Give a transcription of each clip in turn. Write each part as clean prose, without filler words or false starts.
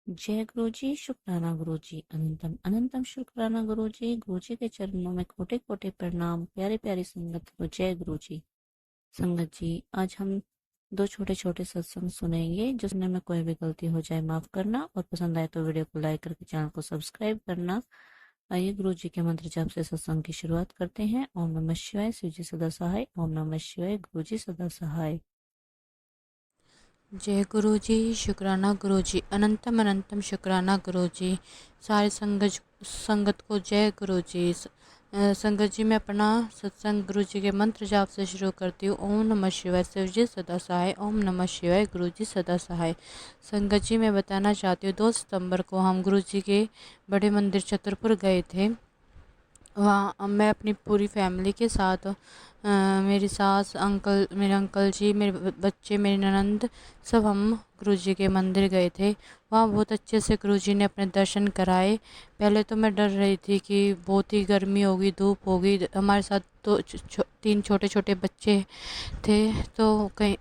जय गुरु जी, शुक्राना गुरु जी, अनंतम अनंतम शुक्राना गुरु जी। गुरु जी के चरणों में कोटि कोटि प्रणाम। प्यारी प्यारी संगत को जय गुरु जी। संगत जी, आज हम दो छोटे छोटे सत्संग सुनेंगे। जो सुनने में कोई भी गलती हो जाए माफ करना, और पसंद आए तो वीडियो को लाइक करके चैनल को सब्सक्राइब करना। आइए गुरु जी के मंत्र जाप से सत्संग की शुरुआत करते हैं। ओम नमः शिवाय, शिव जी सदा सहाय। ओम नमः शिवाय, गुरु जी सदा सहाय। जय गुरु जी, शुक्राना गुरु जी, अनंतम अनंतम शुक्राना गुरु जी। सारे संगत को जय गुरु जी। संगत जी, मैं अपना सत्संग गुरु जी के मंत्र जाप से शुरू करती हूँ। ओम नमः शिवाय, शिव जी सदा सहाय। ओम नमः शिवाय, गुरु जी सदा सहाय। संगत जी, मैं बताना चाहती हूँ 2 सितंबर को हम गुरु जी के बड़े मंदिर छतरपुर गए थे। वहाँ मैं अपनी पूरी फैमिली के साथ मेरी सास, अंकल, मेरे अंकल जी, मेरे बच्चे, मेरी ननंद, सब हम गुरु जी के मंदिर गए थे। वहाँ बहुत अच्छे से गुरु जी ने अपने दर्शन कराए। पहले तो मैं डर रही थी कि बहुत ही गर्मी होगी, धूप होगी। हमारे साथ तो 3 छोटे छोटे बच्चे थे, तो कहीं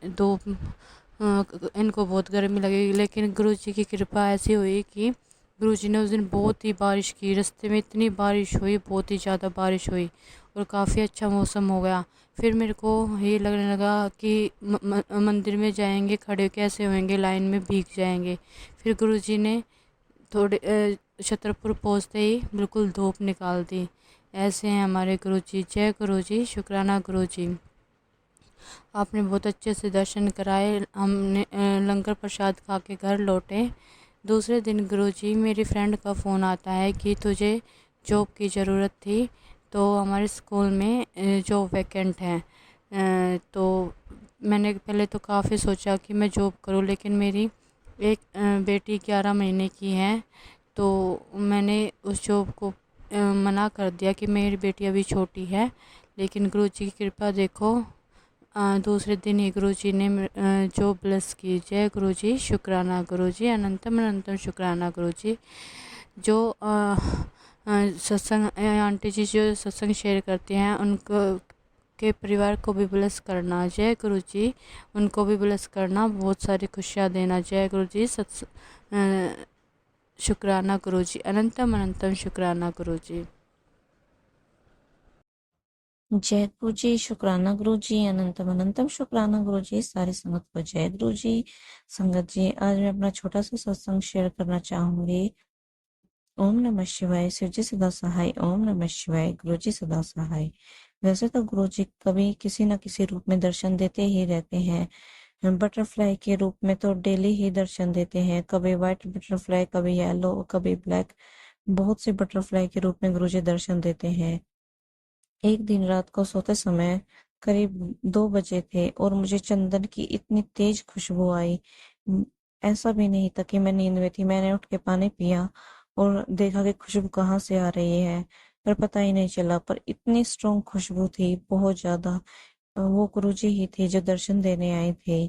इनको बहुत गर्मी लगेगी। लेकिन गुरु जी की कृपा ऐसी हुई कि गुरुजी ने उस दिन बहुत ही बारिश की। रास्ते में इतनी बारिश हुई, बहुत ही ज़्यादा बारिश हुई, और काफ़ी अच्छा मौसम हो गया। फिर मेरे को ये लगने लगा कि मंदिर में जाएंगे, खड़े कैसे होंगे, लाइन में भीग जाएंगे। फिर गुरुजी ने थोड़े छतरपुर पहुँचते ही बिल्कुल धूप निकाल दी। ऐसे हैं हमारे गुरुजी। जय गुरुजी, शुक्राना गुरुजी। आपने बहुत अच्छे से दर्शन कराए। हमने लंगर प्रसाद खा के घर लौटे। दूसरे दिन गुरुजी, मेरी फ्रेंड का फ़ोन आता है कि तुझे जॉब की ज़रूरत थी, तो हमारे स्कूल में जॉब वैकेंट है। तो मैंने पहले तो काफ़ी सोचा कि मैं जॉब करूं, लेकिन मेरी एक बेटी 11 महीने की है, तो मैंने उस जॉब को मना कर दिया कि मेरी बेटी अभी छोटी है। लेकिन गुरुजी की कृपा देखो, दूसरे दिन ही गुरुजी ने जो ब्लेस की। जय गुरुजी, शुक्राना गुरुजी, अनंतम अनंतम शुक्राना गुरुजी। जो सत्संग आंटी जी जो सत्संग शेयर करते हैं, उनको के परिवार को भी ब्लेस करना। जय गुरुजी, उनको भी ब्लेस करना, बहुत सारी खुशियाँ देना। जय गुरुजी, शुक्राना गुरुजी, अनंतम अनंतम शुक्राना गुरुजी। जय गुरु जी, शुक्राना गुरु जी, अनंतम अनंतम शुक्राना गुरु जी। सारी संगत को जय गुरु जी। संगत जी, आज मैं अपना छोटा सा सत्संग शेयर करना चाहूंगी। ओम नमः शिवाय, शिव जी सदा सहाय। ओम नमः शिवाय, गुरु जी सदा सहाय। वैसे तो गुरु जी कभी किसी न किसी रूप में दर्शन देते ही रहते हैं। बटरफ्लाई के रूप में तो डेली ही दर्शन देते हैं। कभी व्हाइट बटरफ्लाई, कभी येलो, कभी ब्लैक। बहुत से बटरफ्लाई के रूप में गुरु जी दर्शन देते हैं। एक दिन रात को सोते समय करीब 2 बजे थे, और मुझे चंदन की इतनी तेज खुशबू आई। ऐसा भी नहीं था कि मैं नींद में थी। मैंने उठ के पानी पिया और देखा कि खुशबू कहाँ से आ रही है, पर पता ही नहीं चला। पर इतनी स्ट्रॉन्ग खुशबू थी, बहुत ज्यादा। वो गुरुजी ही थे जो दर्शन देने आए थे।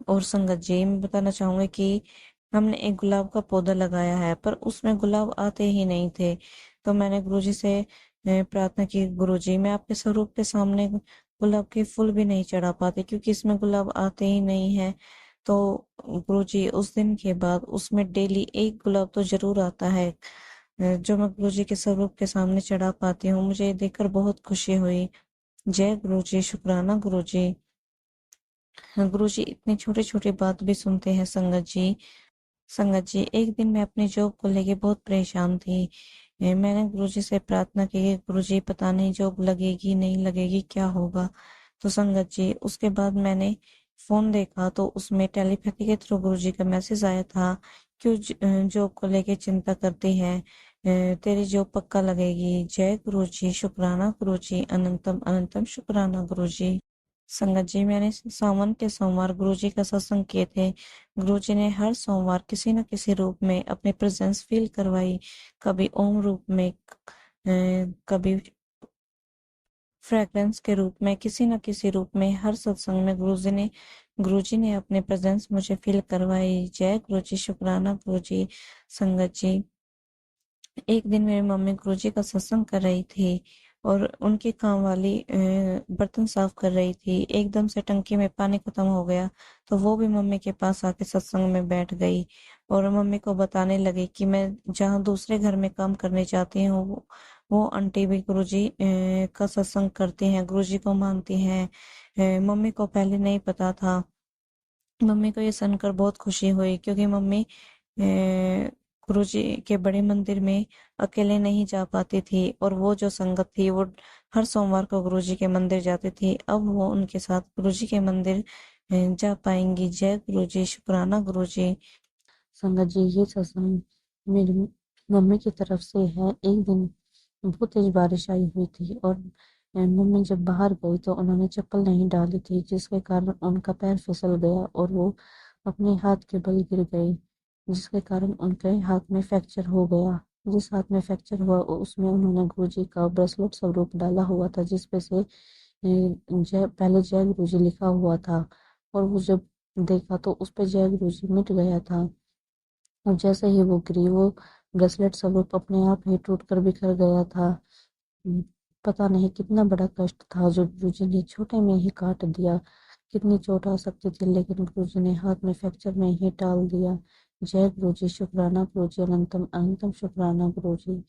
और संगत जी, मैं बताना चाहूंगी कि हमने एक गुलाब का पौधा लगाया है, पर उसमें गुलाब आते ही नहीं थे। तो मैंने गुरुजी से प्रार्थना की, गुरुजी मैं आपके स्वरूप के सामने गुलाब के फूल भी नहीं चढ़ा पाते, क्योंकि इसमें गुलाब आते ही नहीं है। तो गुरुजी, उस दिन के बाद उसमें डेली एक गुलाब तो जरूर आता है, जो मैं गुरुजी के स्वरूप के सामने चढ़ा पाती हूँ। मुझे ये देखकर बहुत खुशी हुई। जय गुरुजी, शुक्राना गुरुजी। गुरुजी इतनी छोटी छोटी बात भी सुनते हैं। संगत जी, संगत जी, एक दिन मैं अपनी जॉब को लेके बहुत परेशान थी। मैंने गुरुजी से प्रार्थना की कि गुरुजी पता नहीं जॉब लगेगी नहीं लगेगी, क्या होगा। तो संगत जी, उसके बाद मैंने फोन देखा तो उसमें टेलीपैथी के थ्रू गुरुजी का मैसेज आया था। क्यों जॉब को लेके चिंता करती है, तेरी जॉब पक्का लगेगी। जय गुरुजी, शुक्राना गुरुजी, अनंतम अनंतम शुक्राना गुरुजी। संगत जी, मैंने सावन के सोमवार गुरुजी का सत्संग किए थे। गुरुजी ने हर सोमवार किसी न किसी रूप में अपनी प्रेजेंस फील करवाई। कभी ओम रूप में, कभी फ्रेग्रेंस के रूप में, किसी न किसी रूप में। हर सत्संग में गुरुजी ने अपने प्रेजेंस मुझे फील करवाई। जय गुरुजी, शुक्राना गुरुजी। संगत जी, एक दिन मेरी मम्मी गुरुजी का सत्संग कर रही थी, और उनकी काम वाली बर्तन साफ कर रही थी। एकदम से टंकी में पानी खत्म हो गया, तो वो भी मम्मी के पास आके सत्संग में बैठ गई। और मम्मी को बताने लगे कि मैं जहाँ दूसरे घर में काम करने जाती हूँ वो आंटी भी गुरुजी का सत्संग करती हैं, गुरुजी को मानती हैं। मम्मी को पहले नहीं पता था। मम्मी को ये सुनकर बहुत खुशी हुई, क्योंकि मम्मी गुरुजी के बड़े मंदिर में अकेले नहीं जा पाती थी, और वो जो संगत थी वो हर सोमवार को गुरुजी के मंदिर जाती थी। अब वो उनके साथ गुरुजी के मंदिर जा पाएंगी। जय गुरुजी, शुक्राना गुरुजी। संगत जी, ये सत्संग मेरी मम्मी की तरफ से है। एक दिन बहुत तेज बारिश आई हुई थी, और मम्मी जब बाहर गई तो उन्होंने चप्पल नहीं डाली थी, जिसके कारण उनका पैर फिसल गया और वो अपने हाथ के बल गिर गए, जिसके कारण उनके हाथ में फ्रैक्चर हो गया। जिस हाथ में फ्रैक्चर हुआ उसमें उन्होंने गुरुजी का ब्रेसलेट स्वरूप डाला हुआ था, जिसपे से जय, पहले जय गुरुजी लिखा हुआ था। और वो जब देखा तो उस पे जय गुरुजी मिट गया था। और जैसे ही वो गिरी, वो ब्रेसलेट स्वरूप अपने आप ही टूट कर बिखर गया था। हम्म, पता नहीं कितना बड़ा कष्ट था जो गुरुजी ने छोटे में ही काट दिया। कितनी चोट आ सकती थी, लेकिन गुरुजी ने हाथ में फ्रैक्चर में ही टाल दिया। जय गुरुजी, शुक्राना गुरुजी, अनंतम अनंतम शुक्राना गुरुजी।